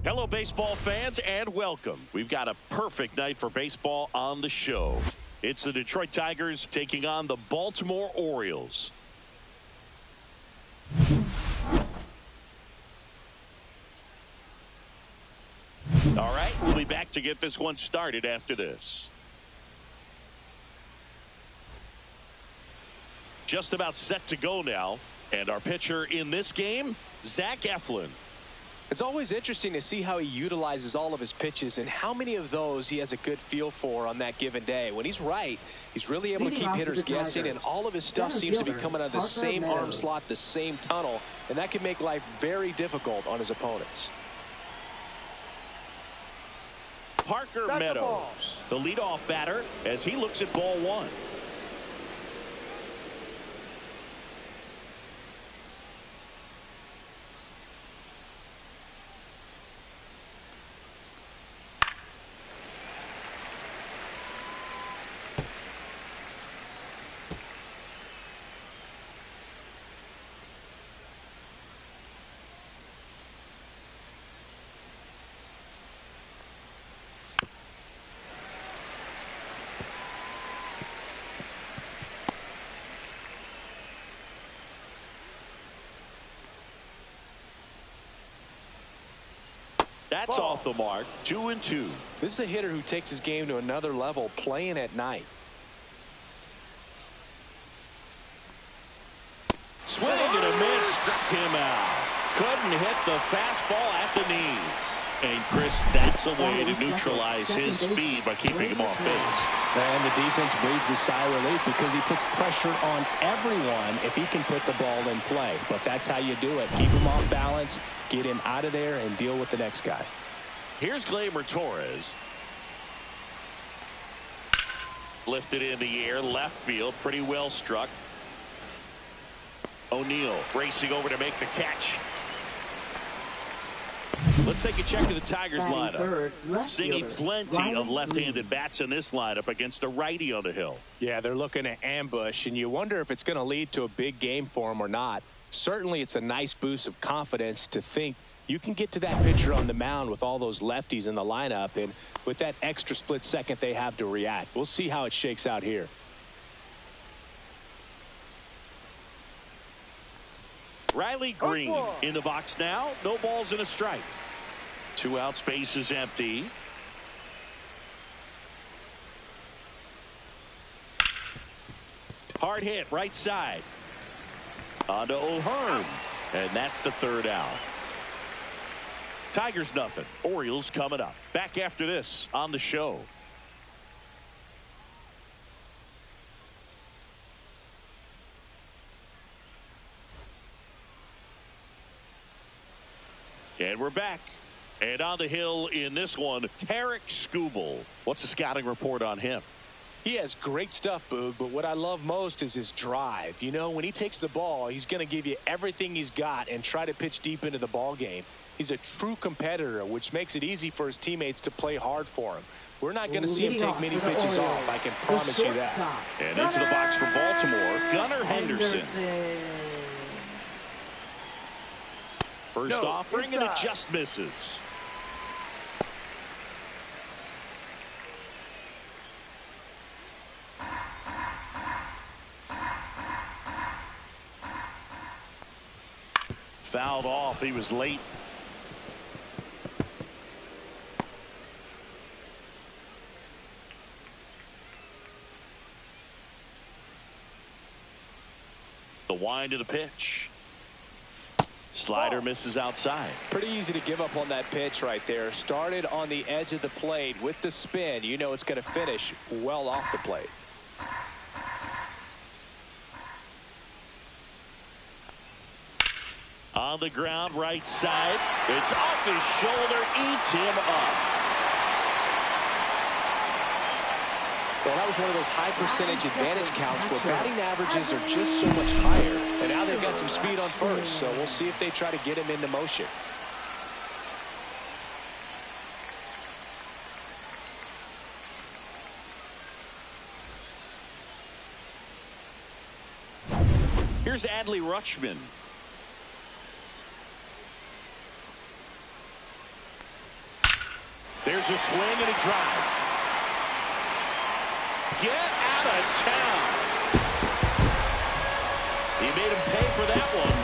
Hello, baseball fans, and welcome. We've got a perfect night for baseball on the show. It's the Detroit Tigers taking on the Baltimore Orioles. All right, we'll be back to get this one started after this. Just about set to go now. And our pitcher in this game, Zach Eflin. It's always interesting to see how he utilizes all of his pitches and how many of those he has a good feel for on that given day. When he's right, he's really able to keep hitters guessing, and all of his stuff seems to be coming out of the same arm slot, the same tunnel, and that can make life very difficult on his opponents. Parker Meadows, the leadoff batter, as he looks at ball one. That's off the mark. 2-2. This is a hitter who takes his game to another level, playing at night. Swing and a miss, struck him out. Couldn't hit the fastball at the knees. And Chris, that's a way to neutralize his speed by keeping him off base. And the defense breathes a sigh of relief because he puts pressure on everyone if he can put the ball in play. But that's how you do it. Keep him off balance, get him out of there, and deal with the next guy. Here's Gleyber Torres. Lifted in the air, left field, pretty well struck. O'Neill racing over to make the catch. Let's take a check of the Tigers lineup. Seeing plenty of left-handed bats in this lineup against a righty on the hill. Yeah, they're looking at ambush, and you wonder if it's going to lead to a big game for them or not. Certainly, it's a nice boost of confidence to think you can get to that pitcher on the mound with all those lefties in the lineup, and with that extra split second they have to react. We'll see how it shakes out here. Riley Green in the box now. No balls and a strike. 2 outs, base is empty. Hard hit, right side. On to O'Hearn. And that's the 3rd out. Tigers nothing. Orioles coming up. Back after this on the show. And we're back. And on the hill in this one, Tarek Skubal. What's the scouting report on him? He has great stuff, Boog, but what I love most is his drive. You know, when he takes the ball, he's going to give you everything he's got and try to pitch deep into the ball game. He's a true competitor, which makes it easy for his teammates to play hard for him. We're not going to see him take many pitches off, I can promise you that. And into the box for Baltimore, Gunnar Henderson. First offering, and it just misses. Fouled off. He was late. The wind of the pitch. Slider misses outside. Pretty easy to give up on that pitch right there. Started on the edge of the plate with the spin. You know it's going to finish well off the plate. On the ground, right side. It's off his shoulder, eats him up. Well, that was one of those high percentage advantage counts where batting averages are just so much higher. And now they've got some speed on first, so we'll see if they try to get him into motion. Here's Adley Rutschman. There's a swing and a drive. Get out of town. He made him pay for that one,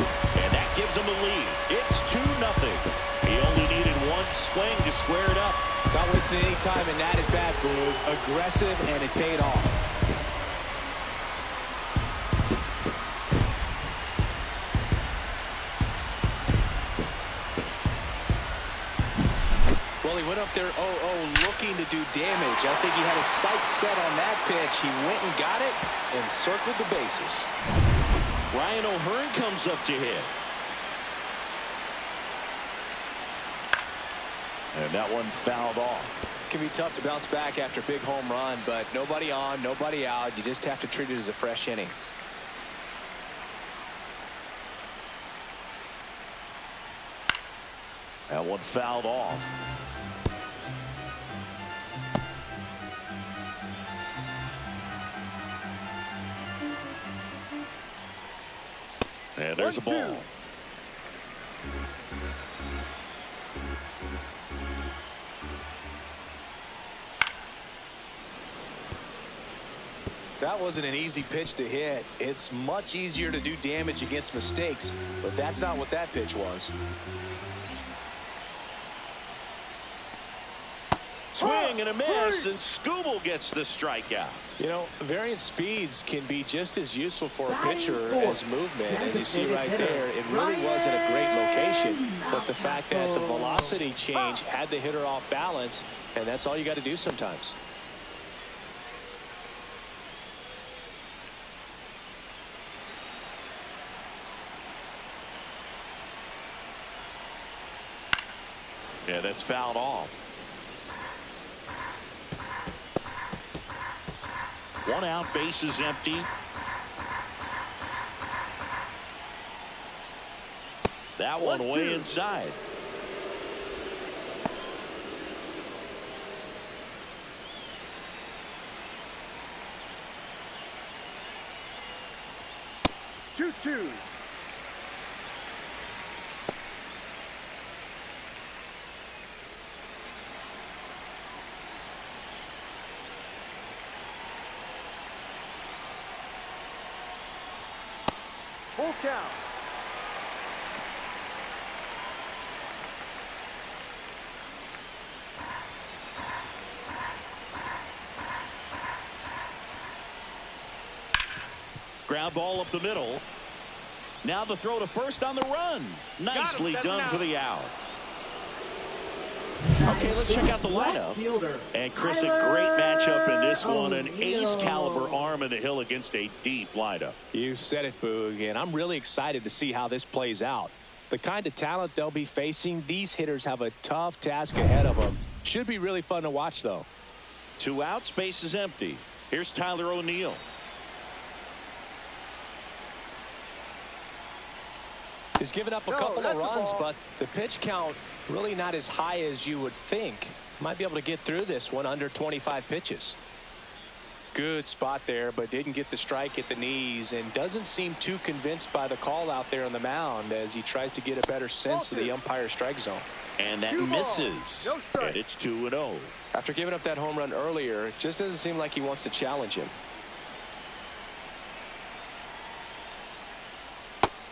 and that gives him a lead. It's 2-0. He only needed one swing to square it up. Not wasting any time in that at bat, Boog. Aggressive, and it paid off. Well, he went up there 0-0 looking to do damage. I think he had his sights set on that pitch. He went and got it and circled the bases. Ryan O'Hearn comes up to hit. And that one fouled off. It can be tough to bounce back after a big home run, but nobody on, nobody out. You just have to treat it as a fresh inning. That one fouled off. And there's a ball. That wasn't an easy pitch to hit. It's much easier to do damage against mistakes, but that's not what that pitch was. Swing and a miss, and Skubal gets the strikeout. You know, variant speeds can be just as useful for a pitcher as movement. As you see right there, it really wasn't a great location, but the fact that the velocity change had the hitter off balance, and that's all you got to do sometimes. Yeah, that's fouled off. 1 out, base is empty. That one way inside. Two. Full count. Ground ball up the middle. Now the throw to first on the run. Nicely done for the out. Okay, let's check out the lineup. And Chris, a great matchup in this one. An ace caliber arm in the hill against a deep lineup. You said it, Boog, and I'm really excited to see how this plays out. The kind of talent they'll be facing, these hitters have a tough task ahead of them. Should be really fun to watch, though. 2 outs, base is empty. Here's Tyler O'Neill. He's given up a couple of runs, but the pitch count really not as high as you would think. Might be able to get through this one under 25 pitches. Good spot there, but didn't get the strike at the knees and doesn't seem too convinced by the call out there on the mound as he tries to get a better sense of the umpire strike zone. And that misses. And it's 2-0. After giving up that home run earlier, it just doesn't seem like he wants to challenge him.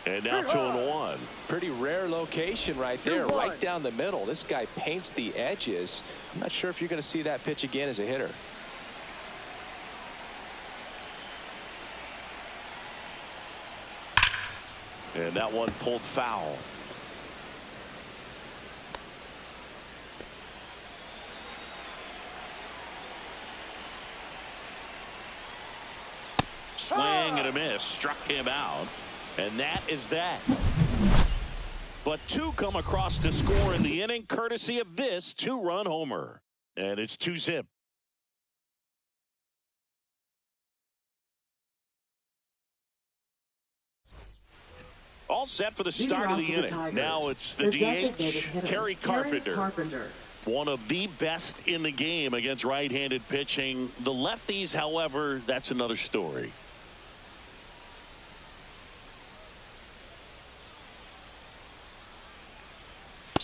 And now 2-1. Pretty rare location right there, right down the middle. This guy paints the edges. I'm not sure if you're going to see that pitch again as a hitter. And that one pulled foul. Swing and a miss. Struck him out. And that is that. But 2 come across to score in the inning, courtesy of this 2-run homer. And it's 2-zip. All set for the start of the inning. Now it's the DH, Kerry Carpenter. One of the best in the game against right-handed pitching. The lefties, however, that's another story.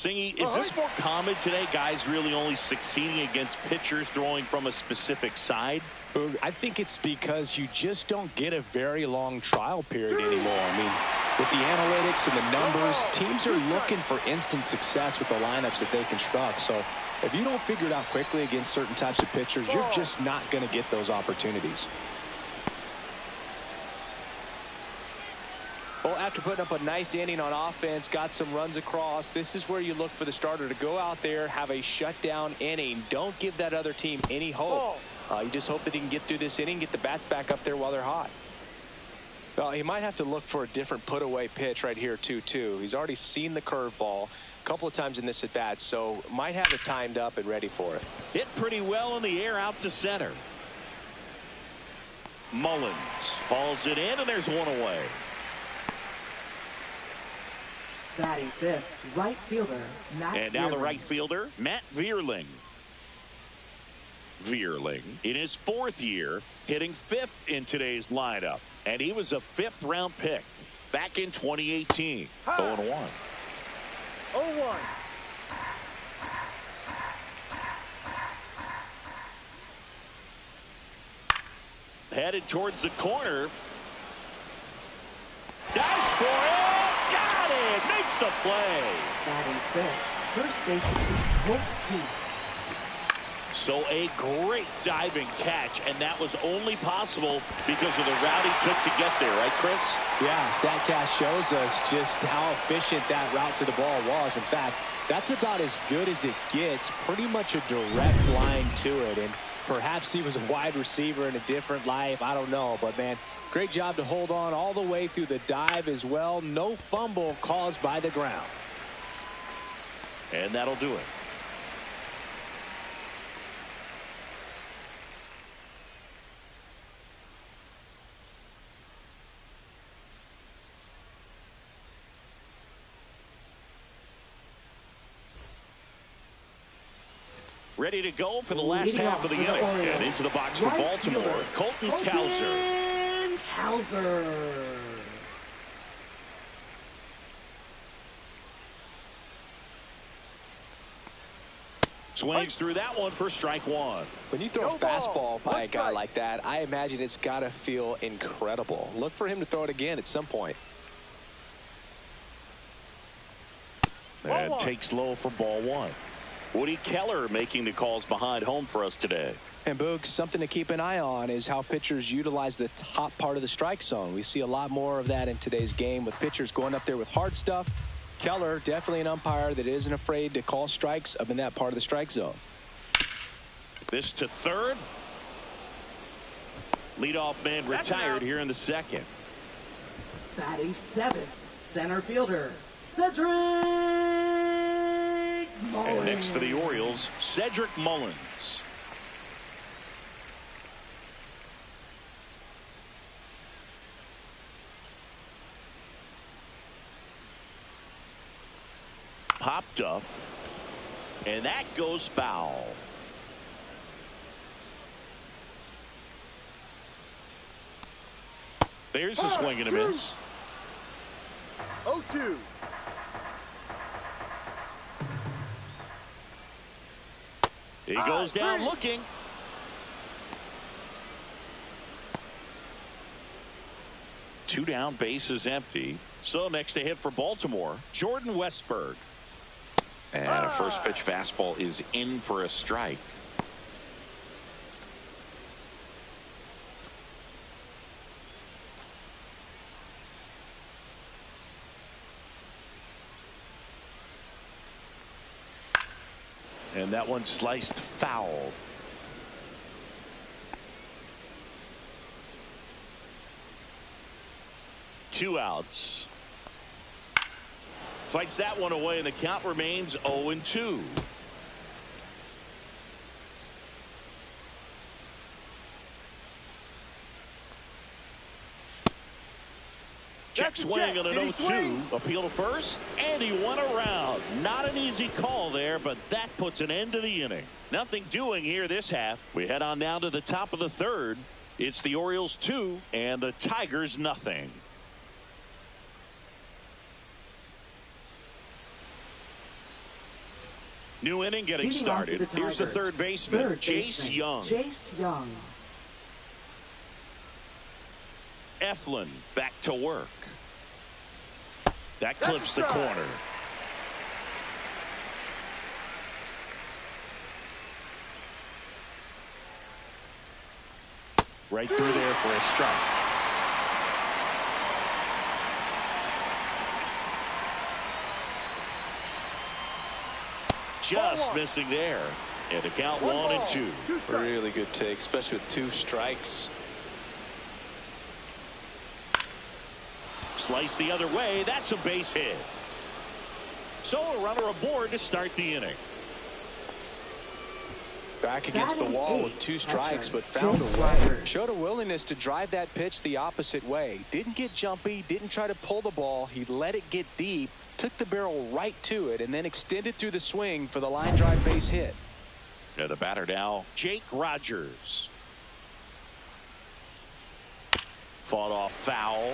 Singy, is this more common today? Guys really only succeeding against pitchers throwing from a specific side? I think it's because you just don't get a very long trial period anymore. I mean, with the analytics and the numbers, teams are looking for instant success with the lineups that they construct. So if you don't figure it out quickly against certain types of pitchers, you're just not going to get those opportunities. Well, after putting up a nice inning on offense, got some runs across, this is where you look for the starter to go out there, have a shutdown inning. Don't give that other team any hope. You just hope that he can get through this inning, get the bats back up there while they're hot. Well, he might have to look for a different put-away pitch right here, 2-2. He's already seen the curveball a couple of times in this at-bat, so might have it timed up and ready for it. Hit pretty well in the air out to center. Mullins hauls it in, and there's one away. Batting fifth, right fielder, Matt And now Vierling. the right fielder, Matt Vierling. Vierling, in his fourth year, hitting fifth in today's lineup. And he was a fifth-round pick back in 2018. 0-1. 0-1. Headed towards the corner. Dives for it. Got it. Makes the play. Batting fifth, first baseman, Colt Keith. So a great diving catch, and that was only possible because of the route he took to get there, right, Chris? Yeah, StatCast shows us just how efficient that route to the ball was. In fact, that's about as good as it gets, pretty much a direct line to it. And perhaps he was a wide receiver in a different life. I don't know. But, man, great job to hold on all the way through the dive as well. No fumble caused by the ground. And that'll do it. Ready to go for the last half of the inning. And into the box for Baltimore, Colton Cowser. Swings through that one for strike one. When you throw a fastball by a guy like that, I imagine it's got to feel incredible. Look for him to throw it again at some point. And takes low for ball one. Woody Keller making the calls behind home for us today. And Boog, something to keep an eye on is how pitchers utilize the top part of the strike zone. We see a lot more of that in today's game with pitchers going up there with hard stuff. Keller, definitely an umpire that isn't afraid to call strikes up in that part of the strike zone. This to third. Leadoff man retired here in the second. Batting seventh, center fielder, Cedric Mullins. And next for the Orioles, Cedric Mullins. Popped up, and that goes foul. There's a swing and a miss. 0-2. He goes down looking. Two down, bases empty. So next to hit for Baltimore, Jordan Westberg. And a first pitch fastball is in for a strike. And that one sliced foul. Two outs. Fights that one away, and the count remains 0-2. Check swing on an 0-2. Appeal to first, and he went around. Not an easy call there, but that puts an end to the inning. Nothing doing here this half. We head on down to the top of the third. It's the Orioles 2 and the Tigers nothing. New inning getting started. Here's the third baseman, Jace Young. Eflin back to work. That clips the corner. Right through there for a strike. Just missing there. And the count 1-2. Really good take, especially with 2 strikes. Slice the other way. That's a base hit. So a runner aboard to start the inning. Back against the wall with 2 strikes, but found a way. Showed a willingness to drive that pitch the opposite way. Didn't get jumpy, didn't try to pull the ball. He let it get deep, took the barrel right to it, and then extended through the swing for the line drive base hit. Yeah, the batter now, Jake Rogers. Fought off foul.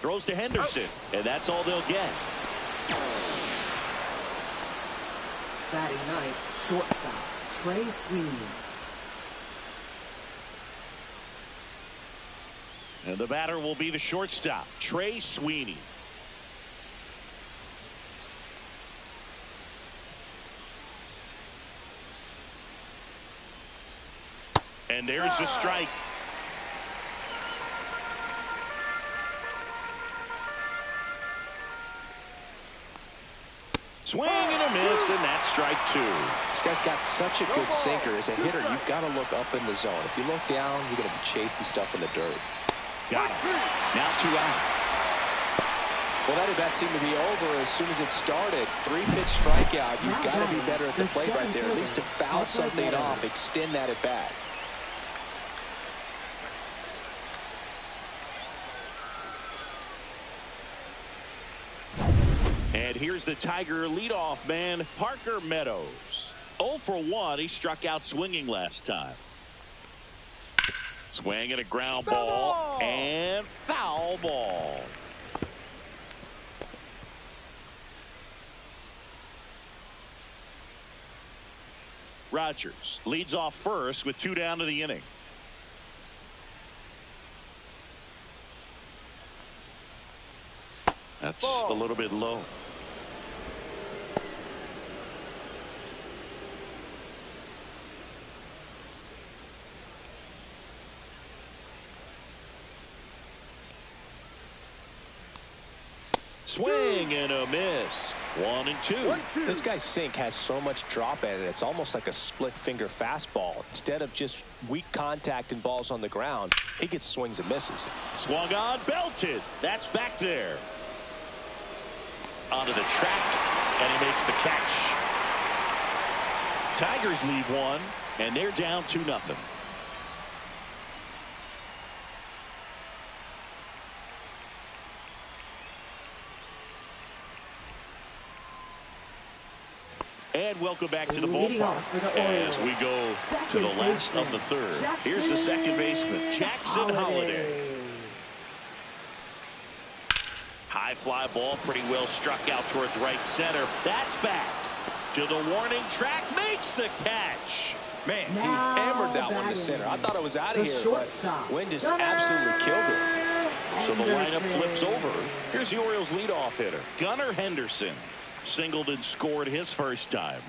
Throws to Henderson, and that's all they'll get. Batting ninth, shortstop, Trey Sweeney. And the batter will be the shortstop, Trey Sweeney. And there's the strike. Swing and a miss, and that's strike 2. This guy's got such a good sinker. As a hitter, you've got to look up in the zone. If you look down, you're going to be chasing stuff in the dirt. Got it. Now 2 out. Well, that at-bat seemed to be over as soon as it started. 3-pitch strikeout. You've got to be better at the plate right there, at least to foul something off, extend that at-bat. And here's the Tiger leadoff man, Parker Meadows. 0 for 1. He struck out swinging last time. Swing and a ground ball and foul ball. Rogers leads off first with 2 down to the inning. That's a little bit low. Swing and a miss. 1-2. This guy's sink has so much drop at it. It's almost like a split finger fastball. Instead of just weak contact and balls on the ground, he gets swings and misses. Swung on, belted. That's back there. Onto the track, and he makes the catch. Tigers lead 1, and they're down 2-0. And welcome back to the ballpark as we go to the last of the third. Here's the second baseman, Jackson Holliday. High fly ball, pretty well struck out towards right center. That's back to the warning track, makes the catch. Man, he hammered that one to center. I thought it was out of here, but wind just absolutely killed it. So the lineup flips over. Here's the Orioles leadoff hitter, Gunnar Henderson. Singled and scored his first time.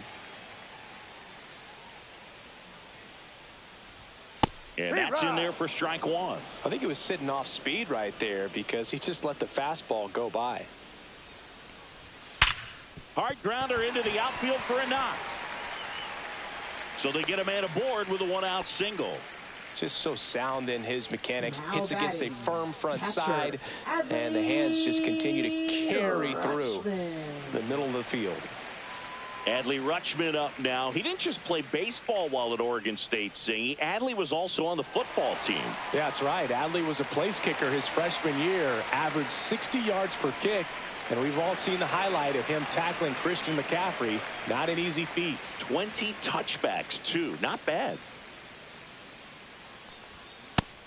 And that's in there for strike 1. I think he was sitting off speed right there because he just let the fastball go by. Hard grounder into the outfield for a knock. So they get a man aboard with a 1-out single. Just so sound in his mechanics. Hits against a firm front side, and the hands just continue to carry through the middle of the field. Adley Rutschman up now. He didn't just play baseball while at Oregon State, Sing. Adley was also on the football team. Yeah, that's right. Adley was a place kicker his freshman year, averaged 60 yards per kick. And we've all seen the highlight of him tackling Christian McCaffrey. Not an easy feat. 20 touchbacks, too. Not bad.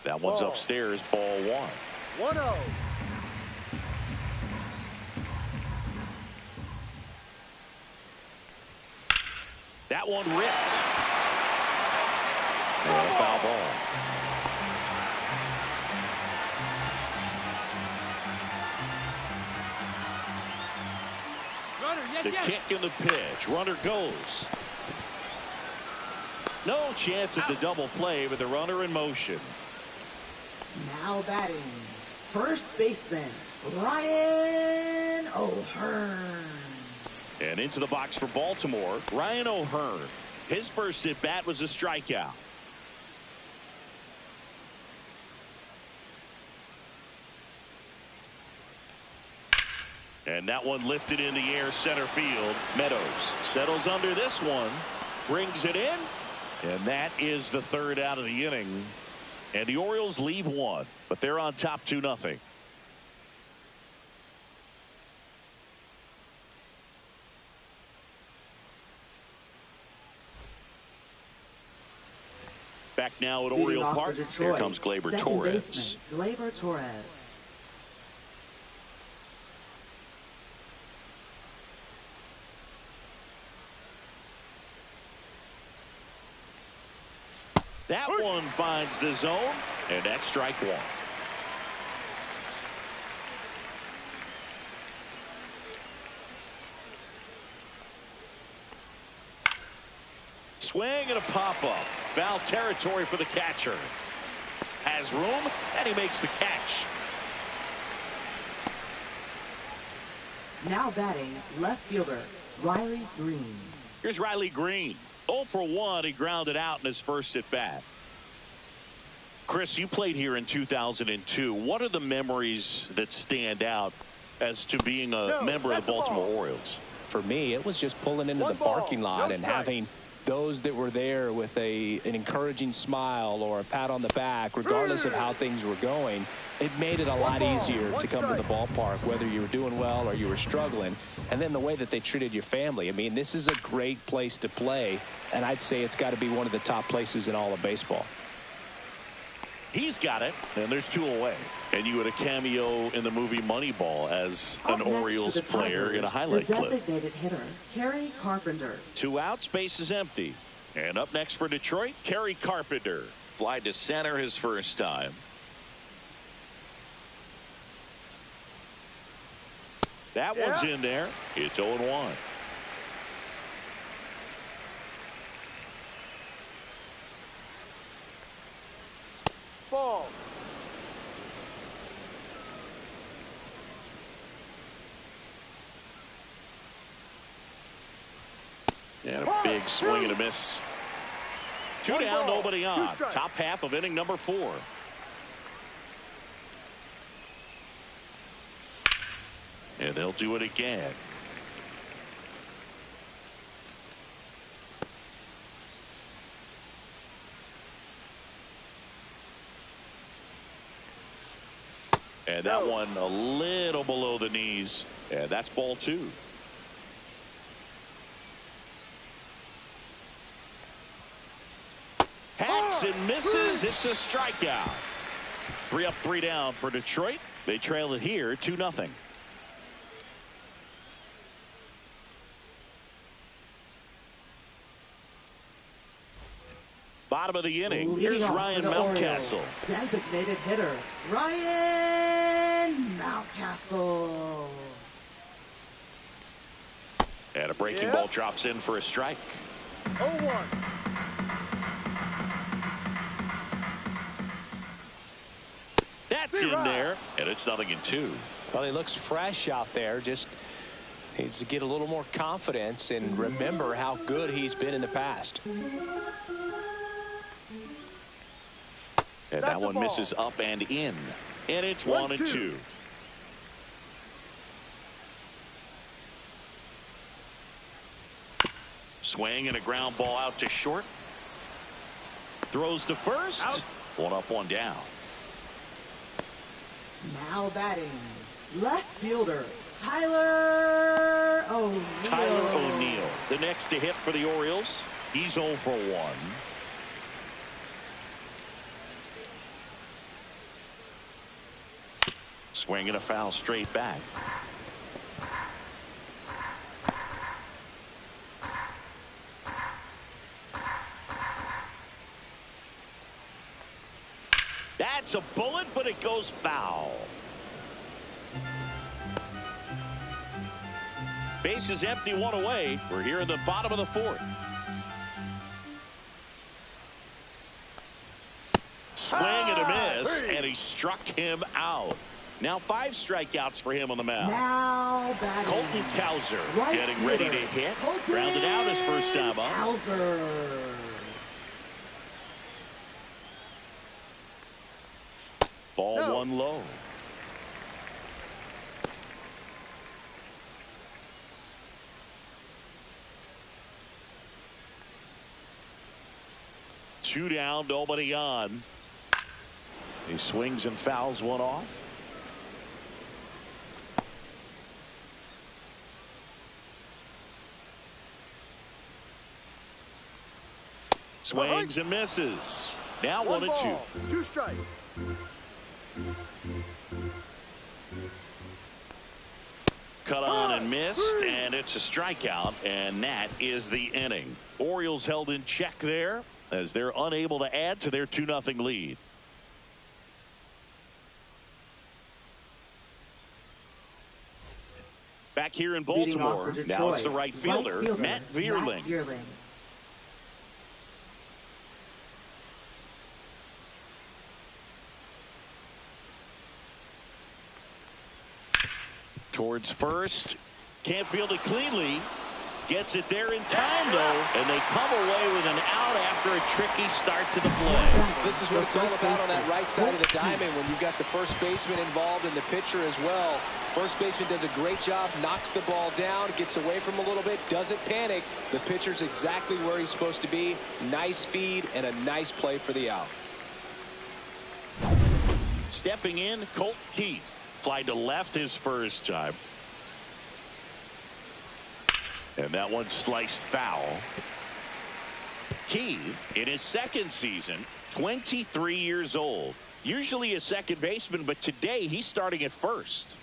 That one's upstairs, ball 1. 1-0. That one ripped. And a foul ball. The kick and the pitch. Runner goes. No chance at the double play with the runner in motion. Now batting, first baseman, Ryan O'Hearn. And into the box for Baltimore, Ryan O'Hearn. His first at bat was a strikeout. And that one lifted in the air center field. Meadows settles under this one, brings it in, and that is the third out of the inning. And the Orioles leave one, but they're on top 2-0. Back now at Oriole Park. Here comes Gleyber Torres. Gleyber Torres. That one finds the zone, and that's strike 1. Swing and a pop-up. Foul territory for the catcher. Has room, and he makes the catch. Now batting, left fielder, Riley Green. Here's Riley Green. 0 for 1. He grounded out in his first at bat. Chris, you played here in 2002. What are the memories that stand out as to being a member of the Baltimore Orioles? For me, it was just pulling into the parking lot and having those that were there with an encouraging smile or a pat on the back, regardless of how things were going. It made it a lot easier to come to the ballpark, whether you were doing well or you were struggling. And then the way that they treated your family. I mean, this is a great place to play, and I'd say it's got to be one of the top places in all of baseball. He's got it, and there's 2 away. And you had a cameo in the movie Moneyball as an Orioles player in a highlight clip. Designated hitter, Kerry Carpenter. 2 outs, base is empty. And up next for Detroit, Kerry Carpenter. Fly to center his first time. That one's in there. It's 0-1. Ball. And a big swing and a miss. 2 down, nobody on. Top half of inning number 4. And they'll do it again. And that one a little below the knees. And that's ball 2. Hacks and misses. It's a strikeout. 3 up, 3 down for Detroit. They trail it here 2-0. Bottom of the inning. Here's Ryan Mountcastle. Designated hitter, Ryan Mountcastle. And a breaking ball drops in for a strike. 0-1. That's in there, and it's 0-2. Well, he looks fresh out there. Just needs to get a little more confidence and remember how good he's been in the past. And that one misses up and in. And it's 1-2. Swing and a ground ball out to short. Throws to first. Out. One up, one down. Now batting, left fielder, Tyler O'Neill. Tyler O'Neill, the next to hit for the Orioles. He's 0 for 1. Swing and a foul straight back. That's a bullet, but it goes foul. Base is empty, one away. We're here in the bottom of the 4th. Swing and a miss, and he struck him out. Now 5 strikeouts for him on the mound. Now batting, Colton Cowser right getting ready to fielder, hit. Colton Grounded out his first time up. Cowser. Ball No. 1 low. Two down, nobody on. He swings and fouls one off. Swings and misses. Now 1 and 2. ball, 2 strikes. Cut on and missed, and it's a strikeout, and that is the inning. Orioles held in check there as they're unable to add to their 2-0 lead. Back here in Leading off Baltimore, for now it's the Detroit, right fielder, Matt Vierling. Towards first. Can't field it cleanly. Gets it there in time, though, and they come away with an out after a tricky start to the play. This is what it's all about on that right side of the diamond when you've got the first baseman involved and the pitcher as well. First baseman does a great job, knocks the ball down, gets away from a little bit, doesn't panic. The pitcher's exactly where he's supposed to be. Nice feed and a nice play for the out. Stepping in, Colt Keith. Fly to left his first time. And that one sliced foul. Keith, in his second season, 23 years old. Usually a second baseman, but today he's starting at first.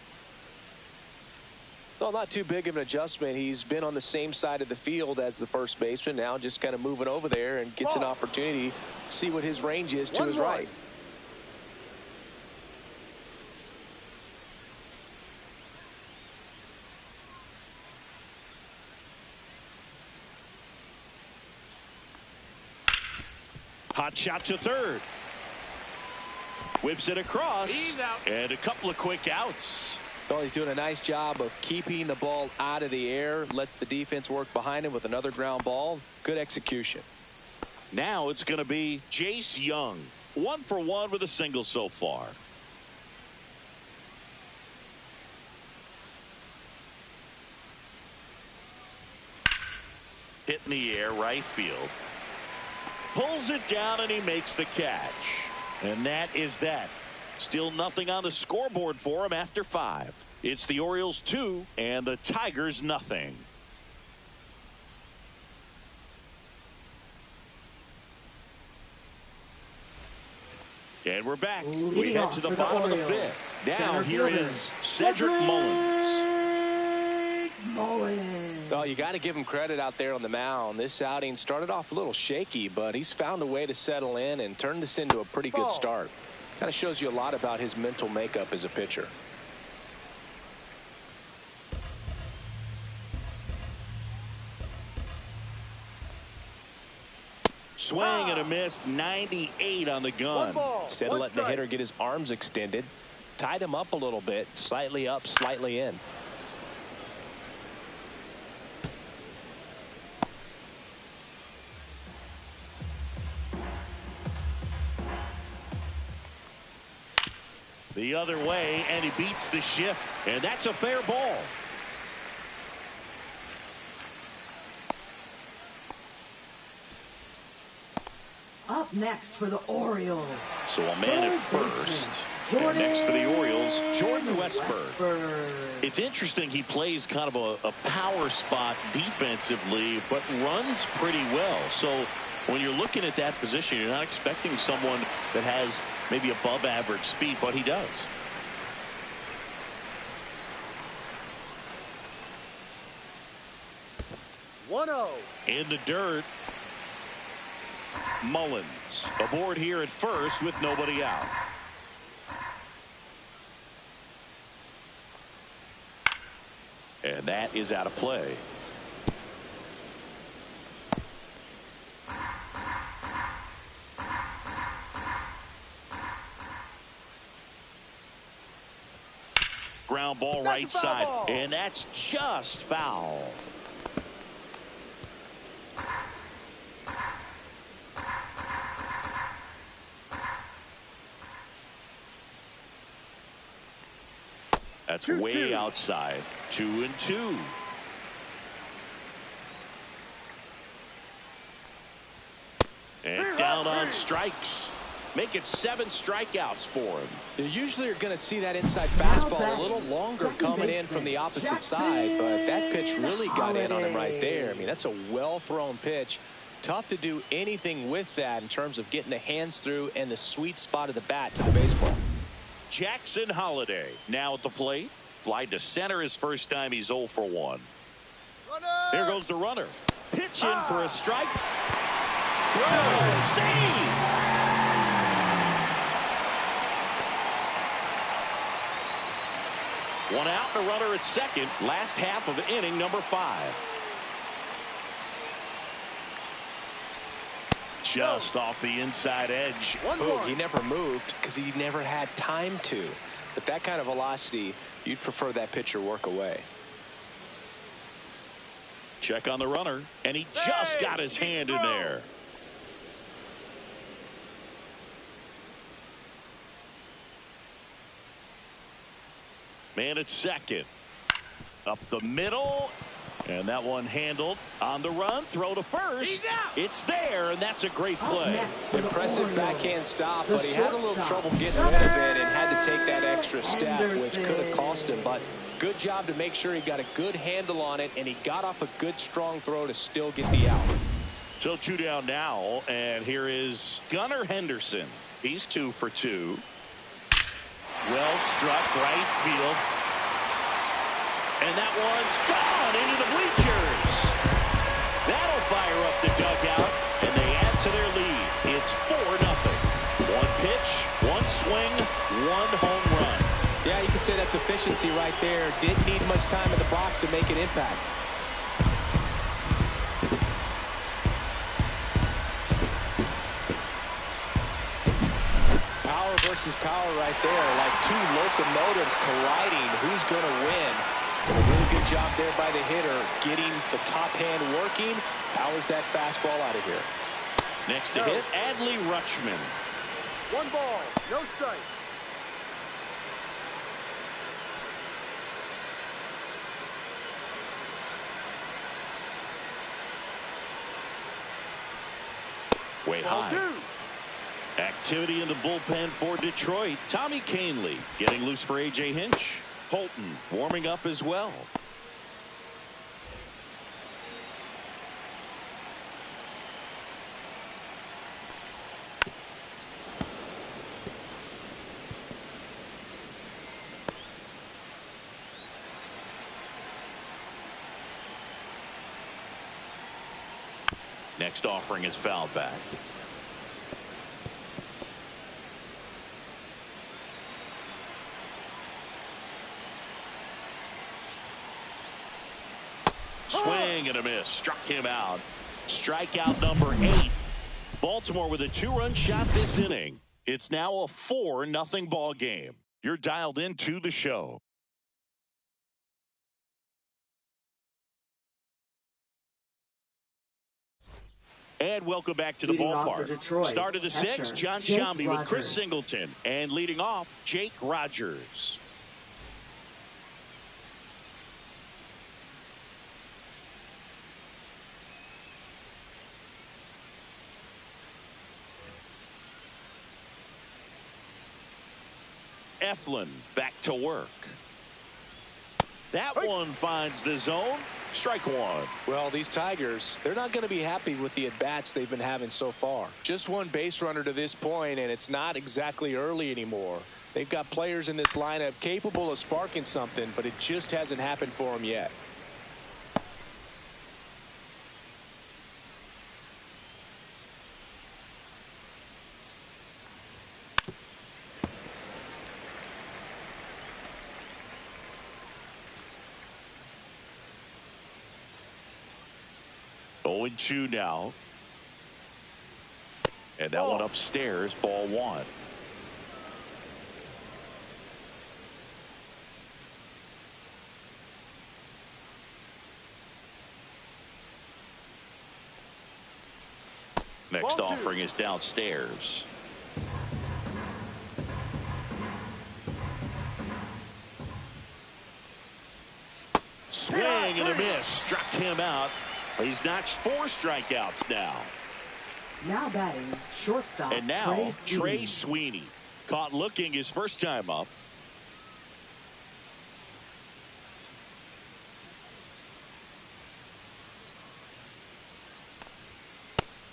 Well, not too big of an adjustment. He's been on the same side of the field as the first baseman. Now just kind of moving over there and gets an opportunity to see what his range is to his right. Hot shot to third. Whips it across. He's out. And a couple of quick outs. Well, he's doing a nice job of keeping the ball out of the air. Lets the defense work behind him with another ground ball. Good execution. Now it's going to be Jace Young. 1 for 1 with a single so far. Hit in the air, right field. Pulls it down and he makes the catch. And that is that. Still nothing on the scoreboard for him after 5. It's the Orioles 2 and the Tigers nothing. And we're back. We head to the bottom of the 5th. Now here is Cedric Mullins. Well, you got to give him credit out there on the mound. This outing started off a little shaky, but he's found a way to settle in and turn this into a pretty good start. Kind of shows you a lot about his mental makeup as a pitcher. Swing and a miss, 98 on the gun. Instead of letting the hitter get his arms extended, tied him up a little bit, slightly up, slightly in. The other way, and he beats the shift, and that's a fair ball. Up next for the Orioles. So a man at first. And next for the Orioles, Jordan Westburg. It's interesting, he plays kind of a power spot defensively, but runs pretty well. So when you're looking at that position, you're not expecting someone that has maybe above average speed, but he does. In the dirt, Mullins aboard here at first with nobody out. And that is out of play. Ground ball right side, and that's just foul. That's way outside. 2-2. And down on strikes. Make it 7 strikeouts for him. You usually are going to see that inside fastball a little longer coming in from the opposite side, but that pitch really got in on him right there. I mean, that's a well-thrown pitch. Tough to do anything with that in terms of getting the hands through and the sweet spot of the bat to the baseball. Jackson Holliday now at the plate. Fly to center his first time. He's 0 for 1. There goes the runner. Pitch in for a strike. Throw. Save. One out and a runner at second. Last half of inning number 5. Just off the inside edge. He never moved because he never had time to. But that kind of velocity, you'd prefer that pitcher work away. Check on the runner, and he just got his hand in there. Man at second. Up the middle. And that one handled on the run. Throw to first. It's there, and that's a great play. Impressive backhand stop, but he had a little trouble getting rid of it and had to take that extra step, which could have cost him. But good job to make sure he got a good handle on it, and he got off a good, strong throw to still get the out. So 2 down now, and here is Gunnar Henderson. He's 2 for 2. Well struck right field. And that one's gone into the bleachers. That'll fire up the dugout, and they add to their lead. It's 4-0. 1 pitch, 1 swing, 1 home run. Yeah, you can say that's efficiency right there. Didn't need much time in the box to make an impact. Power versus power right there. Like 2 locomotives colliding. Who's going to win? A really good job there by the hitter, getting the top hand working. Powers that fastball out of here. Next to hit, Adley Rutschman. 1 ball, no strike. Way high. Activity in the bullpen for Detroit. Tommy Kahnle getting loose for A.J. Hinch. Holton warming up as well. Next offering is fouled back. Swing and a miss. Struck him out. Strikeout number 8. Baltimore with a 2-run shot this inning. It's now a 4-0 ball game. You're dialed into the show. And welcome back to the ballpark. Start of the 6th, John Sciambi with Chris Singleton. And leading off, Jake Rogers. Eflin back to work. That one finds the zone. Strike one. Well, these Tigers, they're not going to be happy with the at-bats they've been having so far. Just one base runner to this point, and it's not exactly early anymore. They've got players in this lineup capable of sparking something, but it just hasn't happened for them yet. Oh, and 2 now. And that one upstairs, ball 1. Next offering is downstairs. Swing and a miss. Struck him out. He's notched 4 strikeouts now. Now batting, shortstop. And now Trey Sweeney. Caught looking his first time up.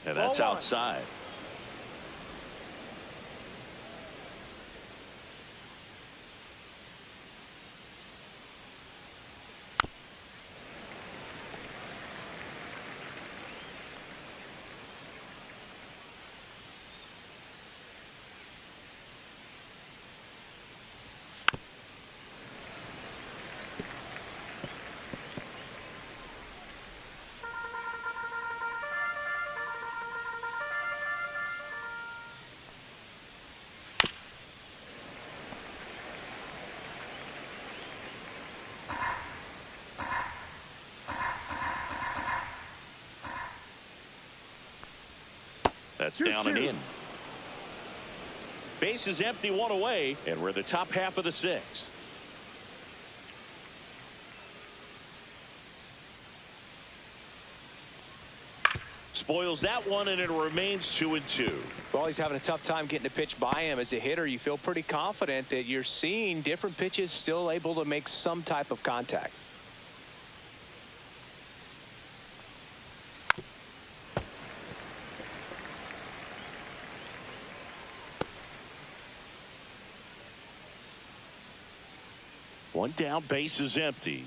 And that's outside. That's down and in. Base is empty, 1 away, and we're in the top half of the 6th. Spoils that one, and it remains 2-2. Well, he's having a tough time getting a pitch by him. As a hitter, you feel pretty confident that you're seeing different pitches still able to make some type of contact. One down, base is empty.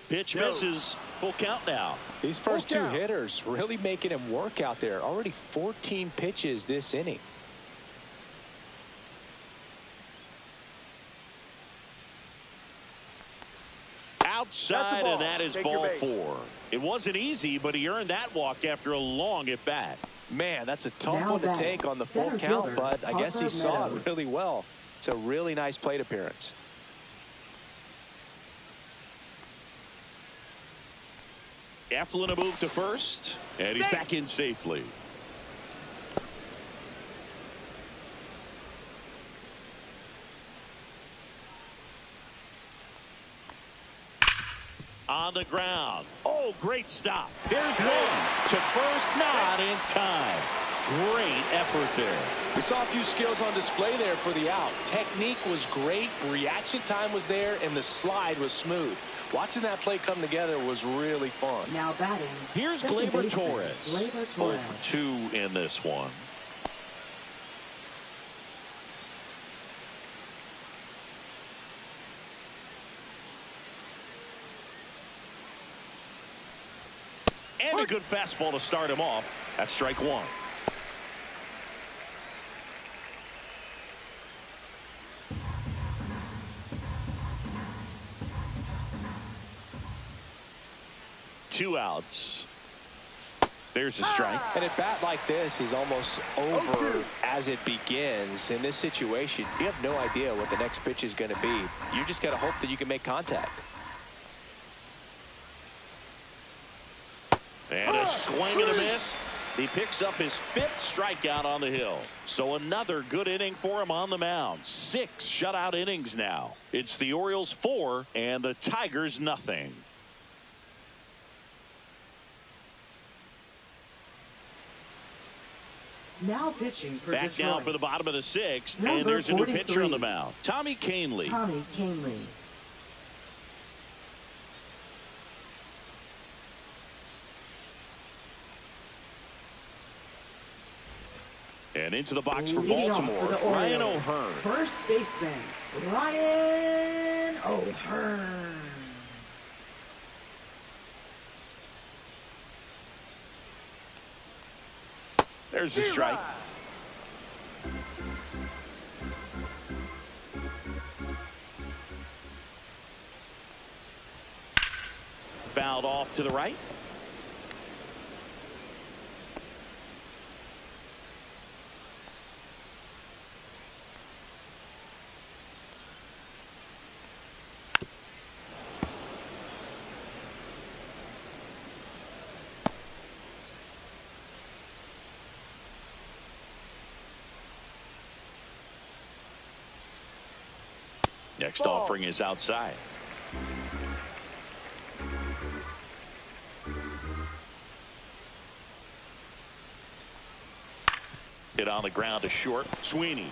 Pitch misses. Full count now. These first 2 hitters really making him work out there. Already 14 pitches this inning. Outside, and that is ball 4. It wasn't easy, but he earned that walk after a long at bat. Man, that's a tough one to take on the full count, but I guess he saw it really well. It's a really nice plate appearance. Eflin a move to first, and he's back in safely. On the ground. Oh, great stop. There's one to first, not in time. Great effort there. We saw a few skills on display there for the out. Technique was great, reaction time was there, and the slide was smooth. Watching that play come together was really fun. Now batting. Here's Gleyber Torres. 0 for 2 in this one. And a good fastball to start him off. That's strike 1. Two outs. There's a strike. And a bat like this is almost over as it begins. In this situation, you have no idea what the next pitch is going to be. You just got to hope that you can make contact. And a swing and a miss. He picks up his 5th strikeout on the hill. So another good inning for him on the mound. 6 shutout innings now. It's the Orioles 4 and the Tigers nothing. Now pitching for Back Detroit. now for the bottom of the sixth, Number and there's a new pitcher 43. on the mound. Tommy Canley. Tommy Canley. And into the box for Leading off Baltimore, for the Ryan Orioles, O'Hearn. First baseman, Ryan O'Hearn. There's the strike. Fouled off to the right. Next offering is outside. Hit on the ground to short. Sweeney.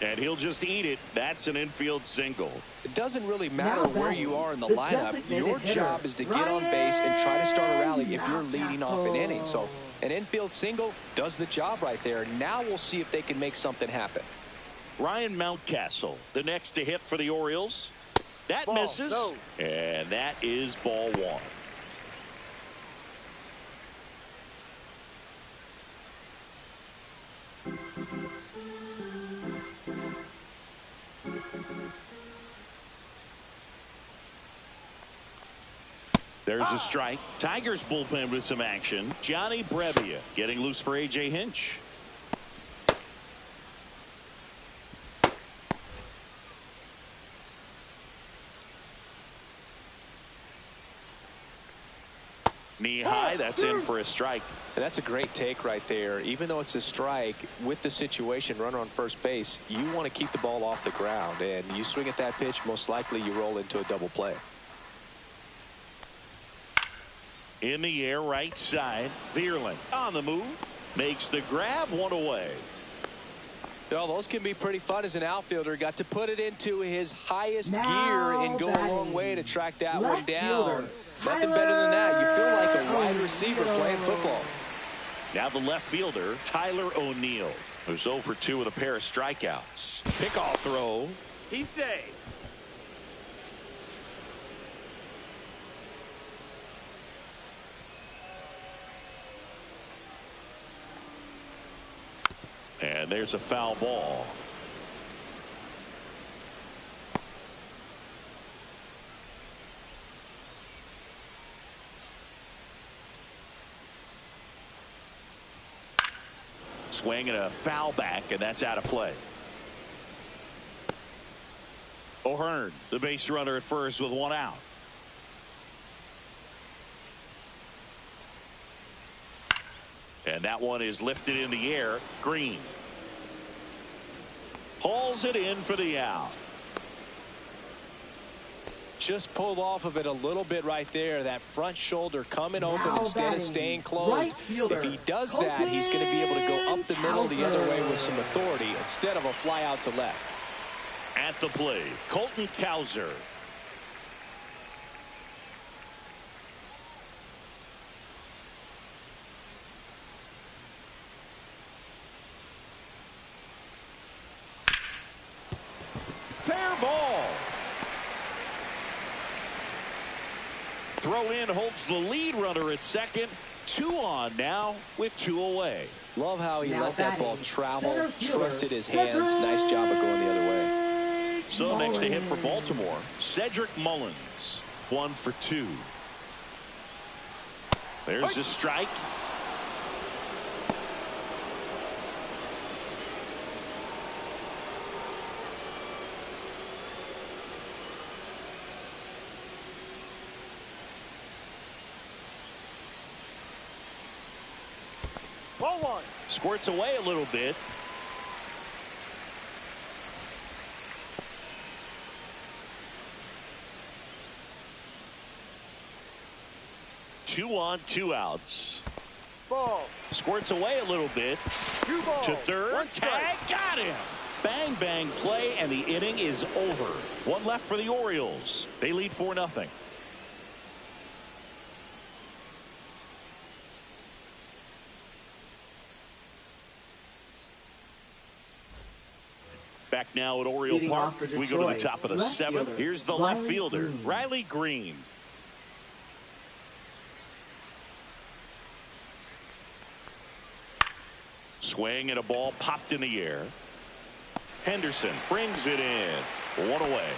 And he'll just eat it. That's an infield single. It doesn't really matter where you are in the lineup. Your job is to get on base and try to start a rally if you're leading off an inning. So an infield single does the job right there. Now we'll see if they can make something happen. Ryan Mountcastle, the next to hit for the Orioles. That misses. No. And that is ball one. There's a strike. Tigers bullpen with some action. Johnny Brevia getting loose for A.J. Hinch. Knee high, that's in for a strike. And that's a great take right there. Even though it's a strike, with the situation, runner on first base, you want to keep the ball off the ground. And you swing at that pitch, most likely you roll into a double play. In the air, right side. Vierling on the move. Makes the grab, one away. Well, those can be pretty fun as an outfielder. Got to put it into his highest gear and go a long way to track that one down. Nothing better than that. You feel like a wide receiver playing football. Now the left fielder, Tyler O'Neill, who's 0 for 2 with a pair of strikeouts. Pickoff throw. He's safe. And there's a foul ball. Swing and a foul back, and that's out of play. O'Hearn, the base runner at first with one out. And that one is lifted in the air. Green hauls it in for the out. Just pulled off of it a little bit right there. That front shoulder coming open instead of staying closed. Right fielder, if he does that, he's going to be able to go up the middle the other way with some authority instead of a fly out to left. At the plate, Colton Cowser. Fair ball. Throw in holds the lead runner at second. 2 on now with 2 away. Love how he Now let that ball batting, travel, center fielder, trusted his hands. Nice job of going the other way. So next to hit for Baltimore, Cedric Mullins, 1 for 2. There's the strike. Ball one. Squirts away a little bit. Two on, 2 outs. Ball. Squirts away a little bit. Two balls, To third. one strike. Tag. Got him. Bang, bang play, and the inning is over. One left for the Orioles. They lead 4-0. Back now at Oriole Leading Park. off for We go to the Detroit, top of the left seventh. fielder, Here's the left Riley fielder, Green. Riley Green. Swing and a ball popped in the air. Henderson brings it in. One away.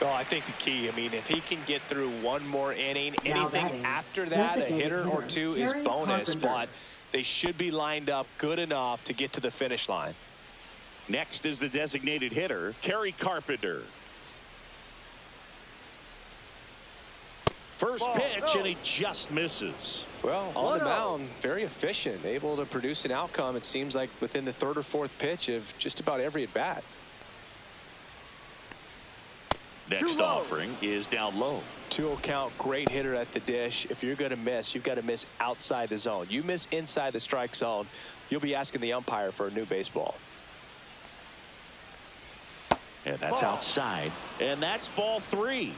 Oh, I think the key, I mean, if he can get through one more inning, Now anything batting, after that, a designated hitter or hitter, two is Terry bonus, Carpenter. but they should be lined up good enough to get to the finish line. Next is the designated hitter, Terry Carpenter. First Ball, pitch, go. and he just misses. Well, on the 1-0. mound, very efficient, able to produce an outcome, it seems like, within the third or fourth pitch of just about every at bat. Next Too low. offering is down low. 2-0 count, great hitter at the dish. If you're going to miss, you've got to miss outside the zone. You miss inside the strike zone, you'll be asking the umpire for a new baseball. And that's Ball. outside. And that's ball 3.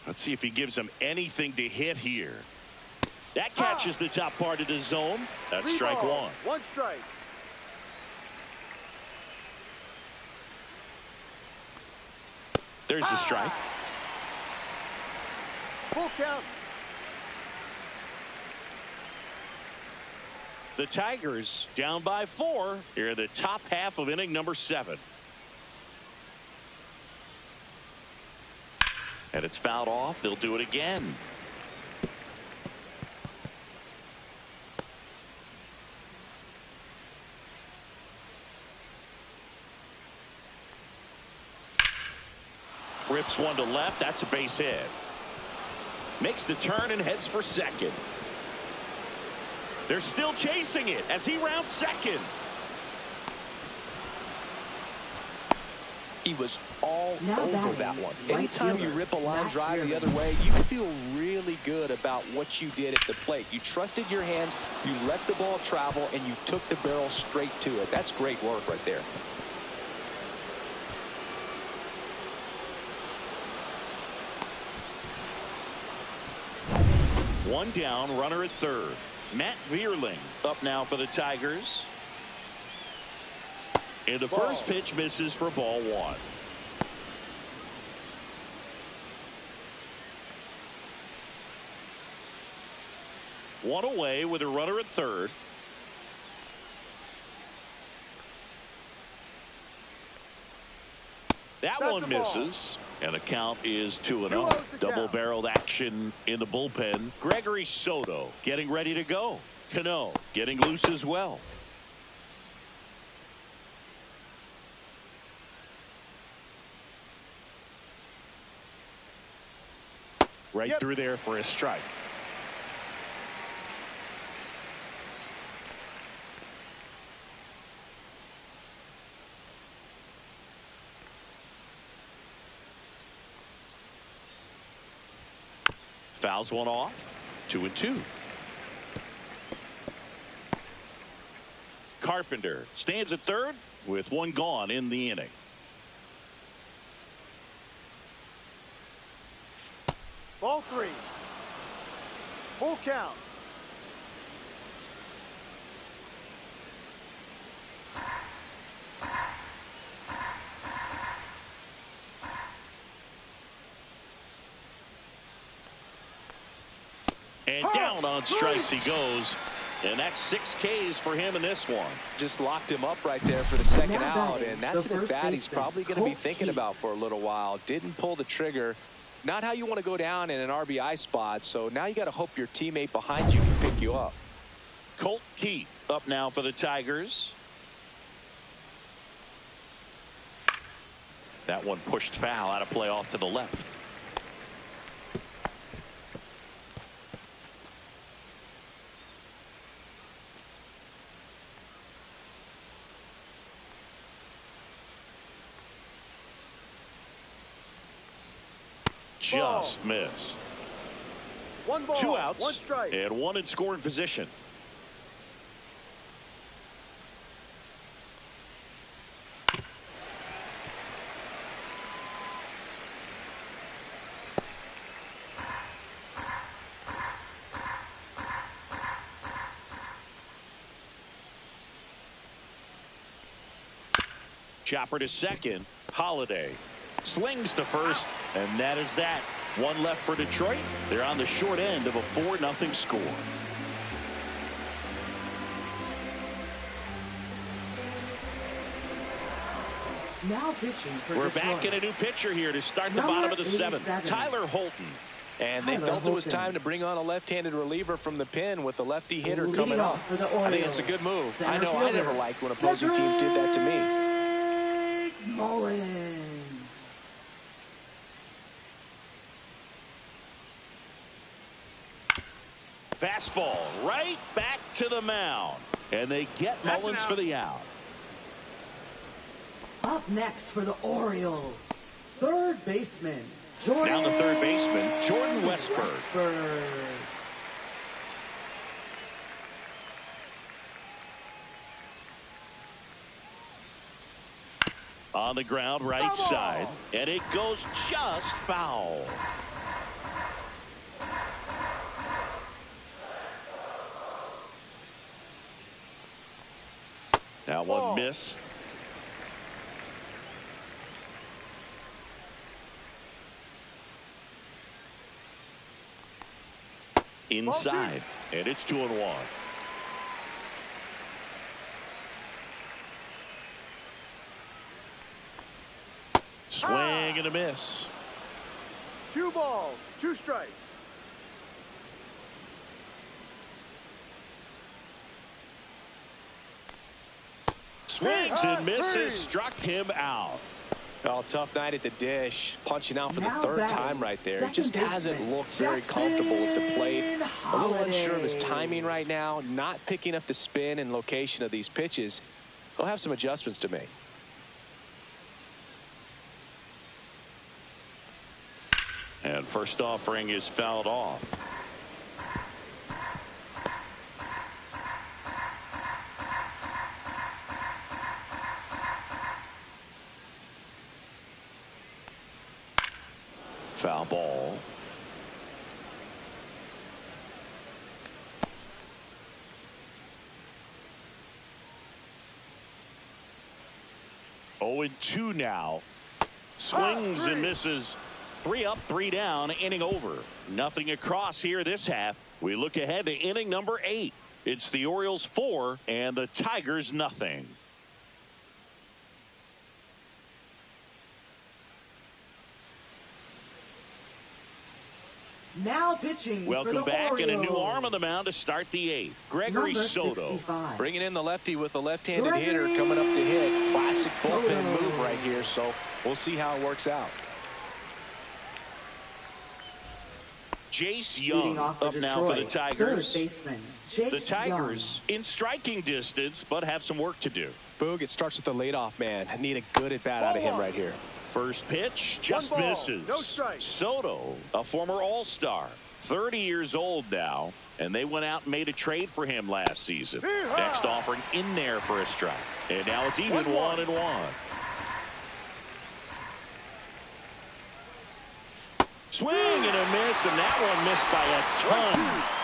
Let's see if he gives him anything to hit here. That catches the top part of the zone. That's Three strike balls, one. one strike. There's the strike. Full count. The Tigers down by 4 here in the top half of inning number 7. And it's fouled off. They'll do it again. Rips one to left. That's a base hit. Makes the turn and heads for second. They're still chasing it as he rounds second. He was all Now over batting, that one. right Anytime you fielder, rip a line Matt drive the Yearman. other way, you feel really good about what you did at the plate. You trusted your hands, you let the ball travel, and you took the barrel straight to it. That's great work right there. One down, runner at third. Matt Vierling up now for the Tigers. And the first pitch misses for ball 1. One away with a runner at third. That That's one the ball. misses. And the count is 2-0. 2-0 's the Double count. barreled action in the bullpen. Gregory Soto getting ready to go. Cano getting loose as well. Right Yep. through there for a strike. Fouls one off. 2-2. Carpenter stands at third with one gone in the inning. Ball 3. Full count. And down on strikes he goes. And that's 6 Ks for him in this one. Just locked him up right there for the second Now out, batting, and that's the an first at-bat he's baseman, probably going to be Colt thinking Keith. about for a little while. Didn't pull the trigger. Not how you want to go down in an RBI spot, so now you got to hope your teammate behind you can pick you up. Colt Keith up now for the Tigers. That one pushed foul out of play off to the left. just missed. 1 ball, 2 outs 1 strike. and 1 in scoring position. Chopper to second. Holiday slings to first, and that is that. 1 left for Detroit. They're on the short end of a 4-0 score. Now pitching for We're Detroit. back in a new pitcher here to start the bottom of the 7th. Tyler Holton. And they felt it was time to bring on a left-handed reliever from the pen with the lefty hitter coming up. I think it's a good move. I know I never liked when opposing teams did that to me. Mullins. Fastball right back to the mound. And they get Mullins for the out. Up next for the Orioles, third baseman, Jordan. Down the third baseman, Jordan Westberg. On the ground, right side, and it goes just foul. That one missed. Inside, and it's 2-1. Swing and a miss. 2 balls, 2 strikes. Swings and misses, struck him out. Oh, tough night at the dish. Punching out for the 3rd time right there. He just hasn't looked very comfortable at the plate. A little unsure of his timing right now. Not picking up the spin and location of these pitches. He'll have some adjustments to make. And first offering is fouled off. Foul ball. Oh, and 2 now. Swings and misses. 3 up, 3 down, inning over. Nothing across here this half. We look ahead to inning number 8. It's the Orioles 4 and the Tigers nothing. Now pitching. Welcome for the back, Orioles. and a new arm on the mound to start the 8th. Gregory Number Soto. 65. Bringing in the lefty with the left-handed hitter coming up to hit. Classic bullpen move right here, so we'll see how it works out. Jace Young up Detroit, now for the Tigers. Third baseman, The Tigers in striking distance, but have some work to do. Boog, it starts with the leadoff man. I need a good at-bat out of him right here. First pitch just 1 ball, misses. no strike. Soto, a former All-Star, 30 years old now, and they went out and made a trade for him last season. Next offering in there for a strike, and now it's even 1-1. Swing and a miss, and that one missed by a ton.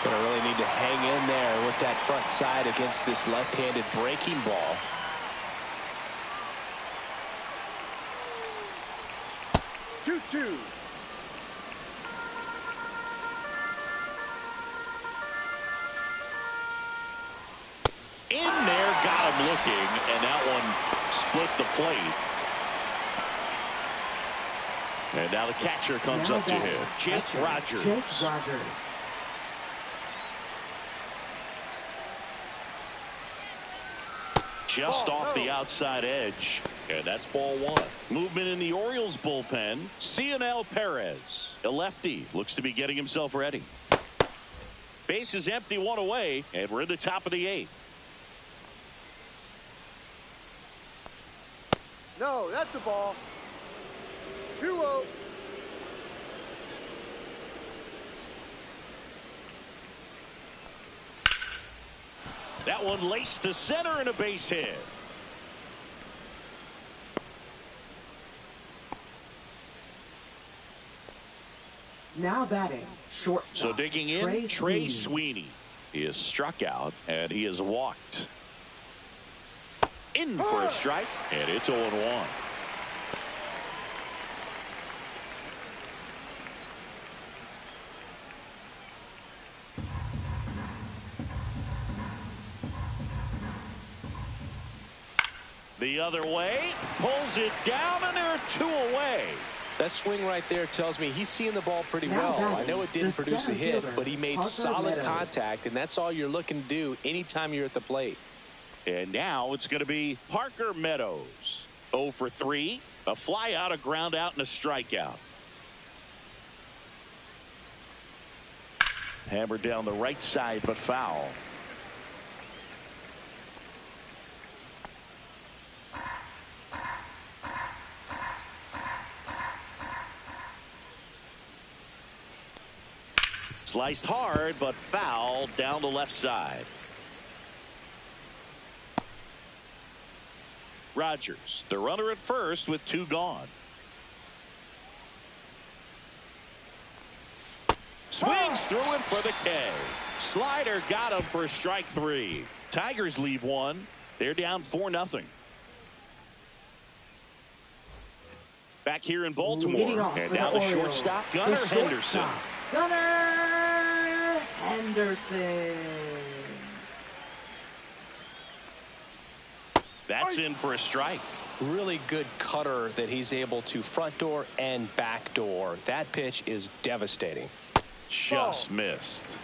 Gonna really need to hang in there with that front side against this left-handed breaking ball. Two. In there, got him looking, and that one split the plate. And now the catcher comes up to him. Jake Rogers. Just off the outside edge. And that's ball 1. Movement in the Orioles bullpen. Cionel Perez, a lefty, looks to be getting himself ready. Base is empty, 1 away, and we're in the top of the 8th. No, that's a ball. 2-0. That one laced to center and a base hit. Now batting, shortstop. So digging in, Trey Sweeney. He is struck out and he is walked. In for a strike, and it's 0-1. The other way, pulls it down, and there are 2 away. That swing right there tells me he's seeing the ball pretty well. I know it didn't produce a hit, but he made solid contact, and that's all you're looking to do anytime you're at the plate. And now it's going to be Parker Meadows. 0 for 3, a fly out, a ground out, and a strikeout. Hammered down the right side, but foul. Sliced hard, but foul down the left side. Rogers, the runner at first with 2 gone. Swings through it for the K. Slider got him for strike 3. Tigers leave 1. They're down 4-0. Back here in Baltimore, and now the shortstop, Gunnar Henderson. Gunnar Henderson. That's in for a strike. Really good cutter that he's able to front door and back door. That pitch is devastating. Just missed.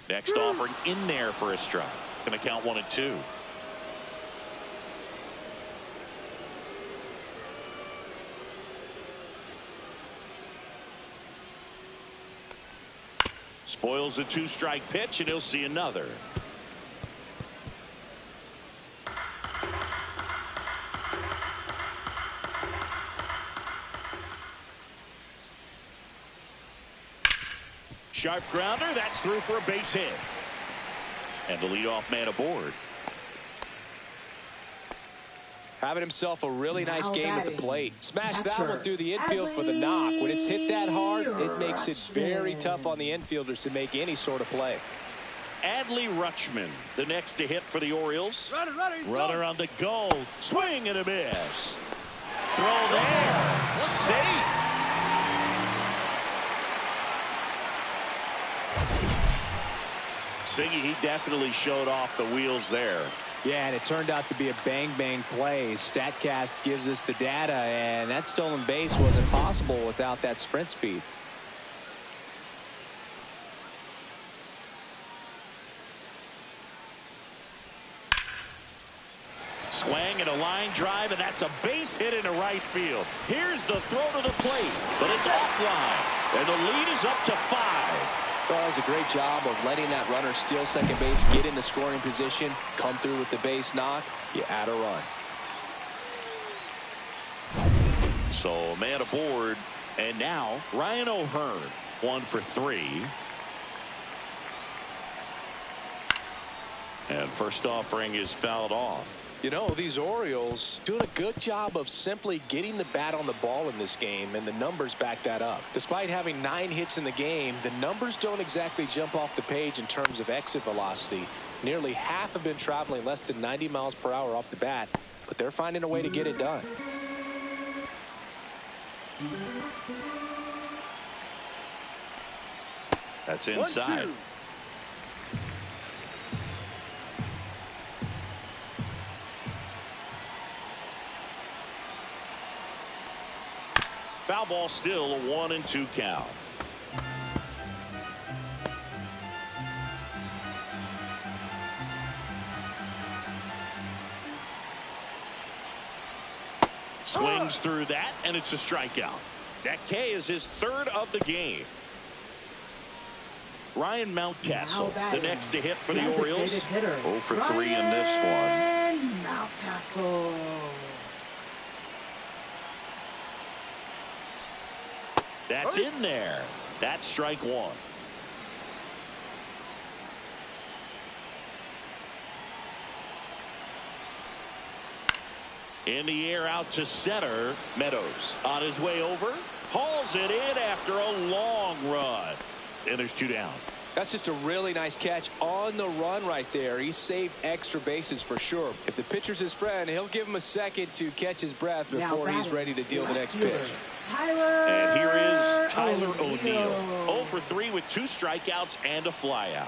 Next offering in there for a strike. Going to count 1-2. Spoils a 2-strike pitch, and he'll see another. Sharp grounder, that's through for a base hit. And the leadoff man aboard. Having himself a really nice game at the plate. Smashed that one through the infield for the knock. When it's hit that hard, it makes it very tough on the infielders to make any sort of play. Adley Rutschman, the next to hit for the Orioles. Runner on the go. Swing and a miss. Throw there. Safe. Siggy, he definitely showed off the wheels there. Yeah, and it turned out to be a bang-bang play. StatCast gives us the data, and that stolen base wasn't possible without that sprint speed. Swang and a line drive, and that's a base hit into right field. Here's the throw to the plate, but it's offline, and the lead is up to 5. Well, that was a great job of letting that runner steal second base, get in the scoring position, come through with the base knock. You add a run. So a man aboard, and now Ryan O'Hearn, 1 for 3. And first offering is fouled off. You know, these Orioles doing a good job of simply getting the bat on the ball in this game, and the numbers back that up. Despite having 9 hits in the game, the numbers don't exactly jump off the page in terms of exit velocity. Nearly half have been traveling less than 90 miles per hour off the bat, but they're finding a way to get it done. That's inside. 1-2. Foul ball, still a 1-2 count. Swings through that, and it's a strikeout. That K is his 3rd of the game. Ryan Mountcastle, the next to hit for the Orioles. 0 for 3 in this one. Mountcastle. That's in there. That's strike one. In the air out to center. Meadows on his way over. Hauls it in after a long run. And there's two down. That's just a really nice catch on the run right there. He saved extra bases for sure. If the pitcher's his friend, he'll give him a second to catch his breath before he's ready to deal the next pitch. And here is Tyler O'Neill. 0 for 3 with 2 strikeouts and a flyout.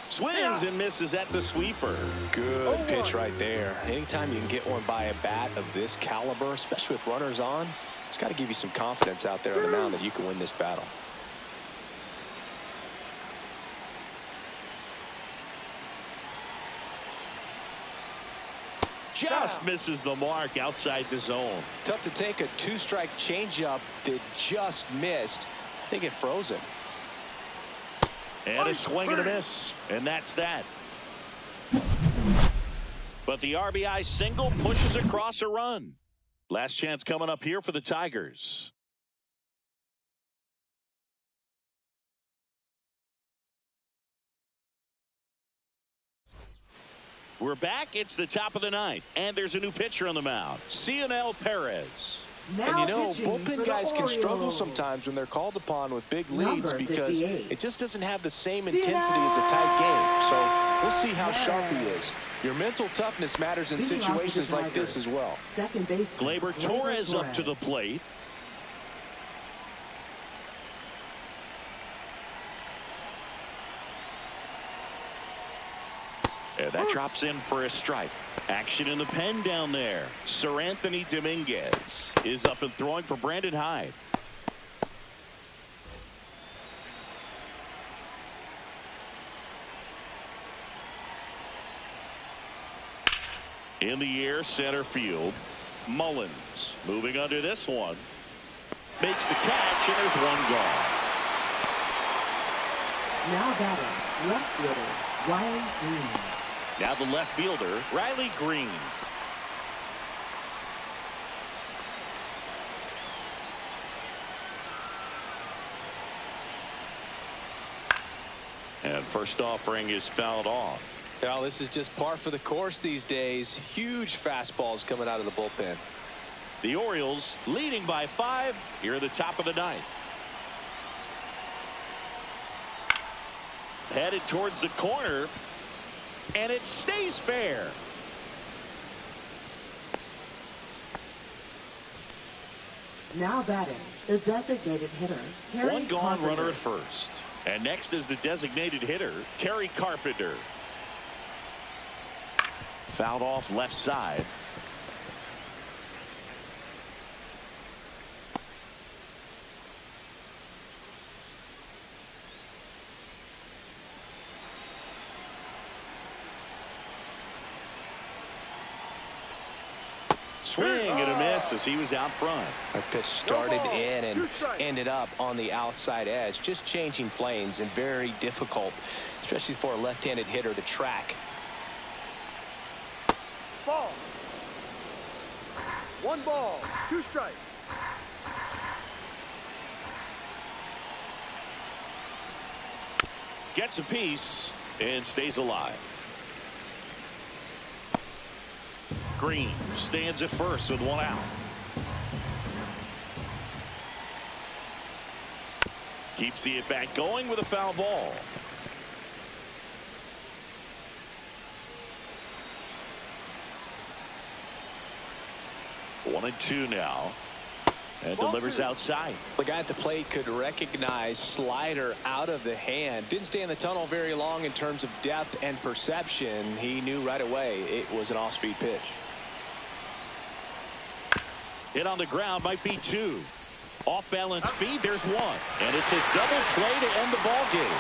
Swings and misses at the sweeper. Good pitch right there. Anytime you can get one by a bat of this caliber, especially with runners on, it's got to give you some confidence out there on the mound that you can win this battle. Just misses the mark outside the zone. Tough to take a 2-strike changeup that just missed. I think it froze him. And a swing and a miss. And that's that. But the RBI single pushes across a run. Last chance coming up here for the Tigers. We're back. It's the top of the ninth. And there's a new pitcher on the mound. Cionel Perez. And you know, bullpen guys can struggle sometimes when they're called upon with big leads because it just doesn't have the same intensity as a tight game. So we'll see how sharp he is. Your mental toughness matters in situations like this as well. Gleyber Torres up to the plate. And that drops in for a strike. Action in the pen down there. Sir Anthony Dominguez is up and throwing for Brandon Hyde. In the air, center field. Mullins moving under this one. Makes the catch, and there's one gone. Now batting, left fielder, Riley Green. Now the left fielder, Riley Green. And first offering is fouled off. Well, this is just par for the course these days. Huge fastballs coming out of the bullpen. The Orioles leading by 5 here at the top of the ninth. Headed towards the corner. And it stays fair. Now batting, the designated hitter, Kerry One gone Carpenter. runner at first. And next is the designated hitter, Kerry Carpenter. Fouled off left side. Swing and a miss as he was out front. That pitch started in and ended up on the outside edge. Just changing planes and very difficult, especially for a left-handed hitter to track. Ball. 1 ball, 2 strikes. Gets a piece and stays alive. Green stands at first with 1 out. Keeps the at-bat going with a foul ball. One and 2 now. And delivers outside. The guy at the plate could recognize slider out of the hand. Didn't stay in the tunnel very long in terms of depth and perception. He knew right away it was an off-speed pitch. Hit on the ground, might be 2. Off balance feed, there's 1. And it's a double play to end the ball game.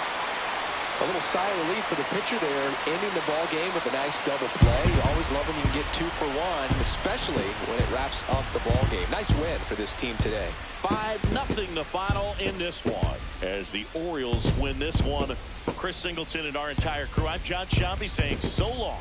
A little sigh of relief for the pitcher there, ending the ball game with a nice double play. You always love when you can get 2 for 1, especially when it wraps up the ball game. Nice win for this team today. 5-0 the final in this one as the Orioles win this one. For Chris Singleton and our entire crew, I'm John Shambi saying so long.